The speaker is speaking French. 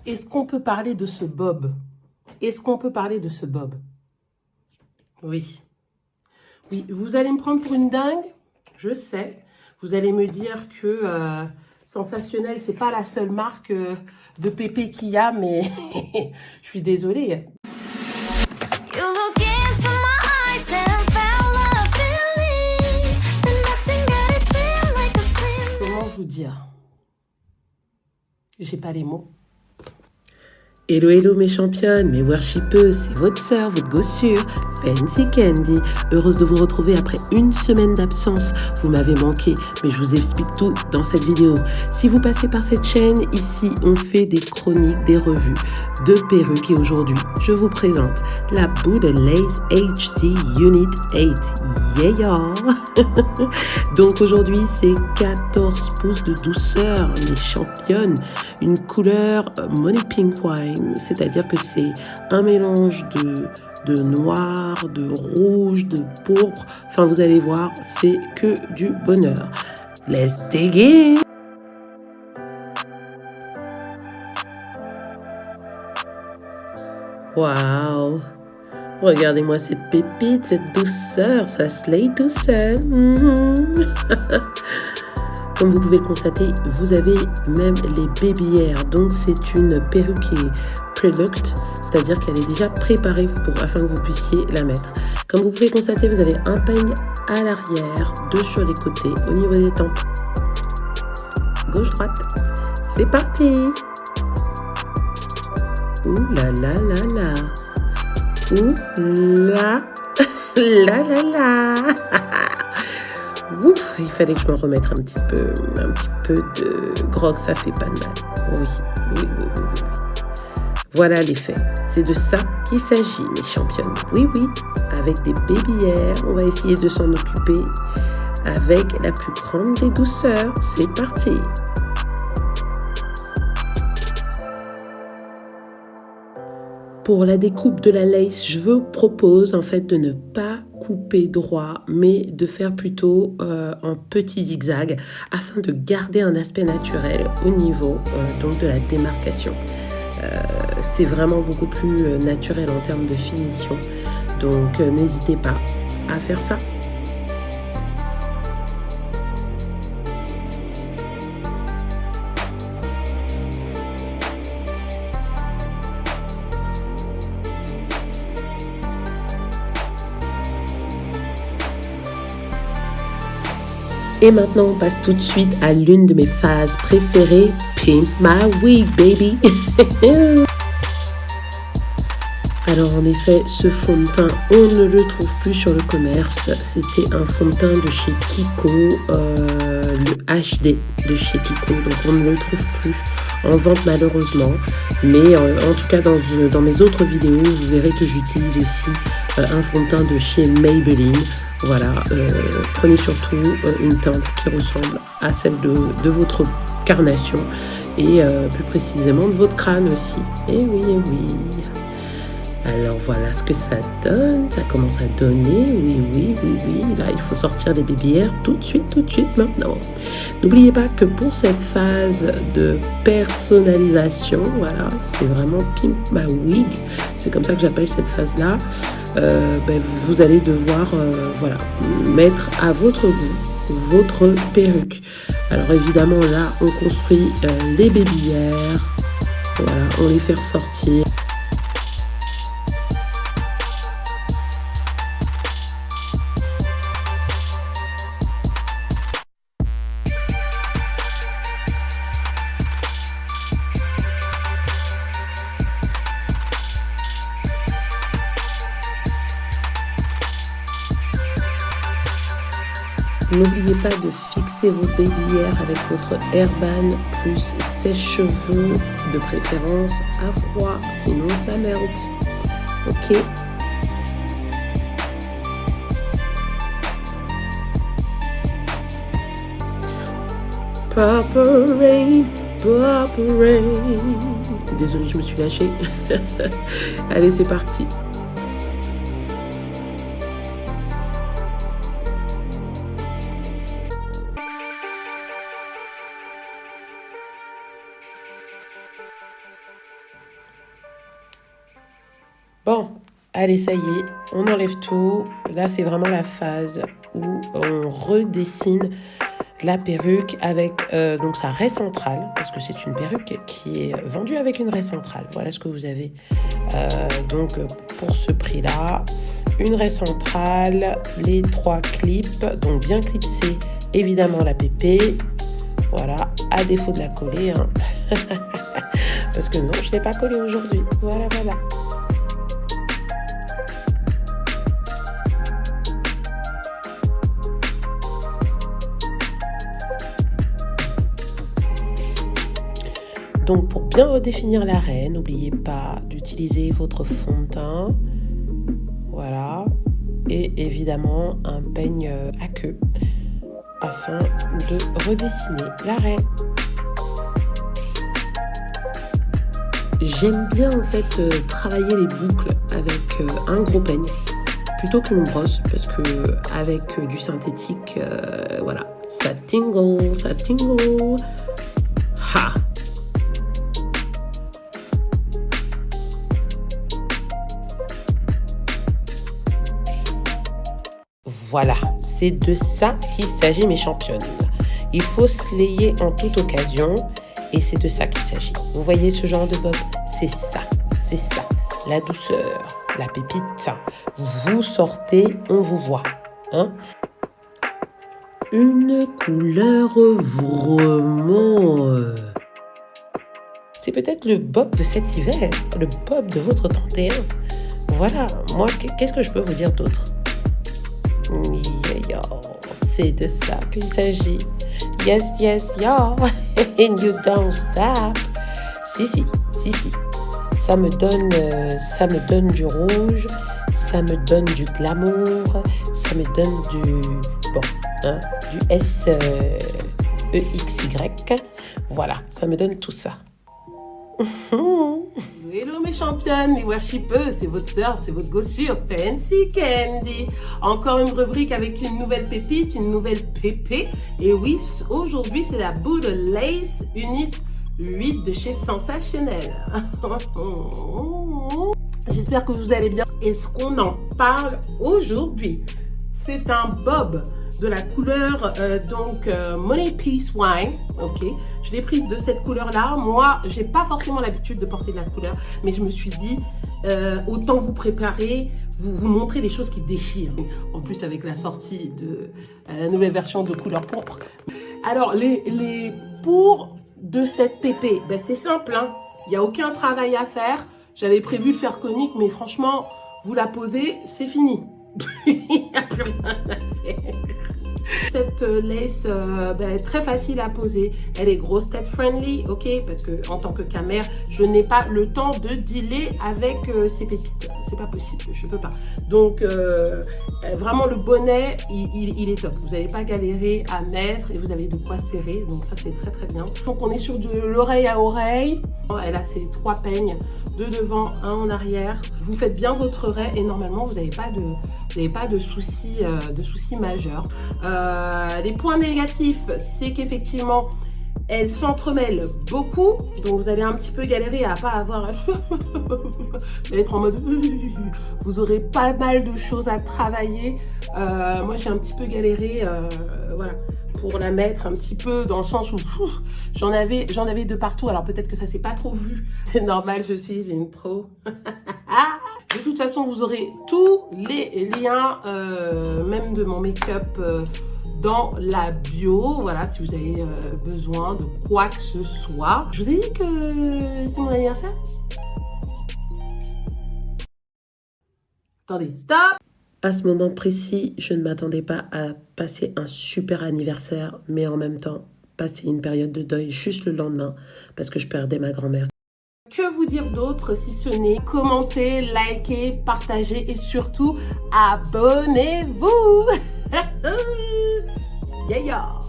Est-ce qu'on peut parler de ce bob? Est-ce qu'on peut parler de ce bob? Oui. Oui, vous allez me prendre pour une dingue, je sais. Vous allez me dire que Sensationnel, c'est pas la seule marque de pépé qu'il y a, mais je suis désolée. Comment vous dire? J'ai pas les mots. Hello, hello mes championnes, mes worshipeuses, c'est votre sœur, votre gossure, Fancy Candy. Heureuse de vous retrouver après une semaine d'absence. Vous m'avez manqué, mais je vous explique tout dans cette vidéo. Si vous passez par cette chaîne, ici, on fait des chroniques, des revues de perruques. Et aujourd'hui, je vous présente la Buddha Lace HD Unit 8. Yeah! Donc aujourd'hui, c'est 14 pouces de douceur, les championnes. Une couleur Money Pink Wine, c'est-à-dire que c'est un mélange de noir, de rouge, de pourpre. Enfin, vous allez voir, c'est que du bonheur. Let's dig in! Waouh! Regardez-moi cette pépite, cette douceur, ça slay tout seul. Comme vous pouvez le constater, vous avez même les baby hair. Donc c'est une perruque qui est pre-looked, c'est-à-dire qu'elle est déjà préparée afin que vous puissiez la mettre. Comme vous pouvez constater, vous avez un peigne à l'arrière, deux sur les côtés, au niveau des tempes. Gauche-droite. C'est parti! Ouh là là là là! Ouh là là là là! Ouf, il fallait que je m'en remette un petit peu de grog, ça fait pas de mal. Oui. Voilà l'effet. C'est de ça qu'il s'agit, mes championnes. Oui, avec des baby hair, on va essayer de s'en occuper avec la plus grande des douceurs. C'est parti. Pour la découpe de la lace, je vous propose en fait de ne pas couper droit, mais de faire plutôt en petit zigzag afin de garder un aspect naturel au niveau donc de la démarcation. C'est vraiment beaucoup plus naturel en termes de finition, donc n'hésitez pas à faire ça. Et maintenant, on passe tout de suite à l'une de mes phases préférées, Pimp My Wig, baby. Alors, en effet, ce fond de teint, on ne le trouve plus sur le commerce. C'était un fond de teint de chez Kiko, le HD de chez Kiko. Donc, on ne le trouve plus en vente malheureusement. Mais en tout cas, dans mes autres vidéos, vous verrez que j'utilise aussi un fond de teint de chez Maybelline. Voilà, prenez surtout une teinte qui ressemble à celle de votre carnation et plus précisément de votre crâne aussi. Et oui. Alors voilà ce que ça donne, ça commence à donner, oui. Là, il faut sortir les baby hair tout de suite maintenant. N'oubliez pas que pour cette phase de personnalisation, voilà, c'est vraiment Pimp My Wig, c'est comme ça que j'appelle cette phase-là. Vous allez devoir mettre à votre goût votre perruque. Alors évidemment là, on construit les baby hair, voilà, on les fait ressortir. N'oubliez pas de fixer vos baby hair avec votre airband plus sèche-cheveux, de préférence à froid, sinon ça merde. Ok. Purple rain. Désolée, je me suis lâchée. Allez, c'est parti. Bon, allez, ça y est, on enlève tout. Là, c'est vraiment la phase où on redessine la perruque avec donc sa raie centrale, parce que c'est une perruque qui est vendue avec une raie centrale. Voilà ce que vous avez donc pour ce prix-là. Une raie centrale, les 3 clips, donc bien clipsé, évidemment la pépé. Voilà, à défaut de la coller, hein. Parce que non, je ne l'ai pas collée aujourd'hui. Voilà, voilà. Donc pour bien redéfinir la raie, n'oubliez pas d'utiliser votre fond de teint. Voilà. Et évidemment un peigne à queue afin de redessiner la raie. J'aime bien en fait travailler les boucles avec un gros peigne plutôt qu'une brosse parce que avec du synthétique, voilà, ça tingle, ça tingle. Ha! Voilà, c'est de ça qu'il s'agit mes championnes. Il faut slayer en toute occasion et c'est de ça qu'il s'agit. Vous voyez ce genre de bob? C'est ça, la douceur, la pépite. Vous sortez, on vous voit. Hein? Une couleur vraiment... C'est peut-être le bob de cet hiver, le bob de votre 31. Voilà, moi, qu'est-ce que je peux vous dire d'autre? Yeah, c'est de ça qu'il s'agit. Yes, yes, yo. And you don't stop. Si. Ça me donne du rouge, ça me donne du glamour, ça me donne du SEXY. Voilà, ça me donne tout ça. Hello mes championnes, mes worshipeuses, c'est votre sœur, c'est votre gossure, Fancy Candy. Encore une rubrique avec une nouvelle pépite, une nouvelle pépé. Et oui, aujourd'hui c'est la boule de Lace Unit 8 de chez Sensationnel. J'espère que vous allez bien. Est-ce qu'on en parle aujourd'hui? C'est un bob de la couleur Money Peace Wine. Ok, je l'ai prise de cette couleur là. Moi j'ai pas forcément l'habitude de porter de la couleur, mais je me suis dit autant vous préparer, vous montrer des choses qui déchirent, en plus avec la sortie de la nouvelle version de couleur pourpre. Alors les pour de cette pépé, ben c'est simple, hein. Il n'y a aucun travail à faire. J'avais prévu le faire conique, mais franchement vous la posez, c'est fini. Il n'y a plus rien à faire. Cette lace très facile à poser, elle est grosse tête friendly, ok, parce que en tant que camère, je n'ai pas le temps de dealer avec ces pépites, c'est pas possible, je peux pas. Donc vraiment le bonnet, il est top. Vous n'allez pas galérer à mettre et vous avez de quoi serrer, donc ça c'est très très bien. Donc on est sur de l'oreille à oreille. Elle a ses 3 peignes, 2 devant, 1 en arrière. Vous faites bien votre raie et normalement vous n'avez pas de soucis majeurs. Les points négatifs, c'est qu'effectivement elle s'entremêle beaucoup, donc vous allez un petit peu galérer à pas avoir être en mode vous aurez pas mal de choses à travailler. Moi j'ai un petit peu galéré voilà, pour la mettre un petit peu dans le sens où j'en avais de partout. Alors peut-être que ça s'est pas trop vu, c'est normal, je suis une pro. De toute façon vous aurez tous les liens même de mon make-up dans la bio, voilà, si vous avez besoin de quoi que ce soit. Je vous ai dit que c'est mon anniversaire. Attendez, stop! À ce moment précis, je ne m'attendais pas à passer un super anniversaire, mais en même temps, passer une période de deuil juste le lendemain, parce que je perdais ma grand-mère. Que vous dire d'autre si ce n'est commenter, liker, partager et surtout abonnez-vous. Yeah, yeah.